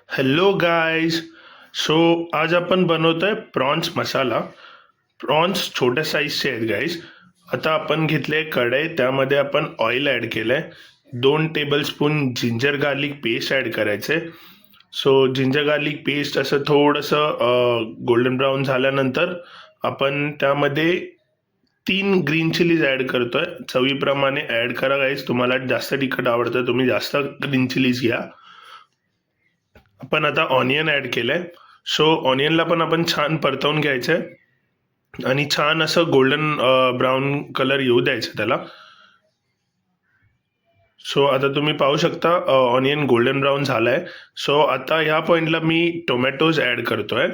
Hello guys. So आज आपण बनवतोय प्रॉन्स मसाला. प्रॉन्स छोट्या साईजचे आहेत गाईज. आता आपण घेतले कढई, त्यामध्ये आपण ऑइल ॲड केलंय. 2 tablespoon ginger garlic paste add करायचे. सो जिंजर गार्लिक पेस्ट असं थोडंसं गोल्डन ब्राऊन झाल्यानंतर आपण त्यामध्ये 3 ग्रीन चिलीज ॲड करतोय. चवीप्रमाणे ॲड करा गाईज. तुम्हाला जास्त तिखट आवडतं तुम्ही जास्त ग्रीन चिलीज घ्या. आपण आता ऑनियन ॲड केलंय. सो ऑनियनला पण आपण छान परतवून घ्यायचंय आणि छान असं गोल्डन ब्राऊन कलर येऊ द्यायचं त्याला. सो आता तुम्ही पाहू शकता ऑनियन गोल्डन ब्राऊन झालाय. सो आता ह्या पॉइंटला मी टोमॅटोज ॲड करतोय.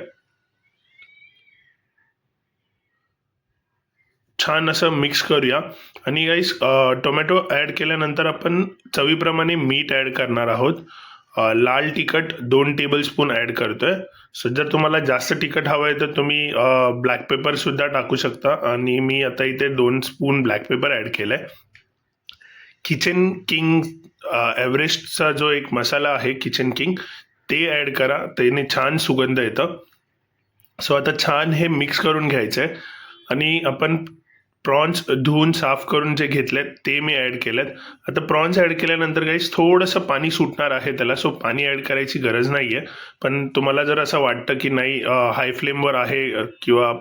छान असं मिक्स करूया. आणि गाईस टोमॅटो ॲड केल्यानंतर आपण चवीप्रमाणे मीठ ॲड करणार आहोत. लाल तिखट 2 टेबलस्पून ॲड करतोय. सो जर तुम्हाला जास्त तिखट हवं आहे तर तुम्ही ब्लॅक पेपरसुद्धा टाकू शकता. आणि मी आता इथे 2 स्पून ब्लॅक पेपर ॲड केलं आहे. किचन किंग एव्हरेस्टचा जो एक मसाला आहे किचन किंग, ते ॲड करा, त्याने छान सुगंध येतं. सो आता छान हे मिक्स करून घ्यायचं आहे. आणि आपण प्रॉन्स धुवून साफ करून जे घेतलेत ते मी ॲड केलेत. आता प्रॉन्स ॲड केल्यानंतर गाईस थोडंसं पाणी सुटणार आहे त्याला. सो पाणी ॲड करायची गरज नाही आहे. पण तुम्हाला जर असं वाटतं की नाही हाय फ्लेमवर आहे किंवा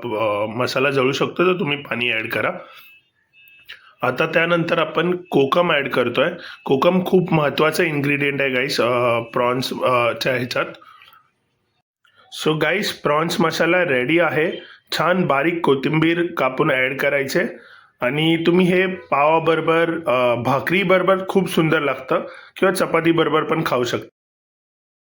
मसाला जळू शकतो तर तुम्ही पाणी ॲड करा. आता त्यानंतर आपण कोकम ॲड करतोय. कोकम खूप महत्त्वाचं इन्ग्रेडियंट आहे गाईस प्रॉन्सच्या ह्याच्यात. सो गाईस प्रॉन्स मसाला रेडी आहे. छान बारीक कोथिंबीर कापून ॲड करायचे. आणि तुम्ही हे पावाबरोबर भाकरीबरोबर खूप सुंदर लागतं किंवा चपातीबरोबर पण खाऊ शकता.